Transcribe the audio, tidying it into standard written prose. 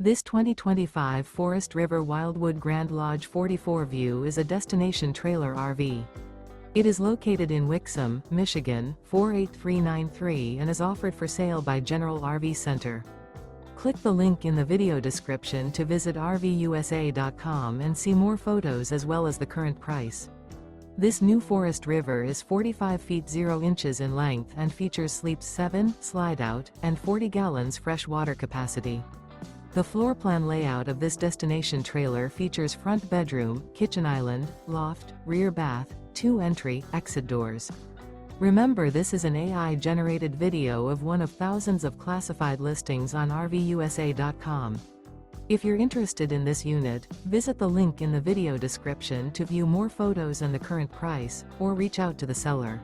This 2025 Forest River Wildwood Grand Lodge 44 View is a destination trailer RV. It is located in Wixom, Michigan, 48393 and is offered for sale by General RV Center. Click the link in the video description to visit RVUSA.com and see more photos as well as the current price. This new Forest River is 45 feet 0 inches in length and features sleeps 7, slide-out, and 40 gallons fresh water capacity. The floor plan layout of this destination trailer features front bedroom, kitchen island, loft, rear bath, 2 entry, exit doors. Remember, this is an AI-generated video of one of thousands of classified listings on RVUSA.com. If you're interested in this unit, visit the link in the video description to view more photos and the current price, or reach out to the seller.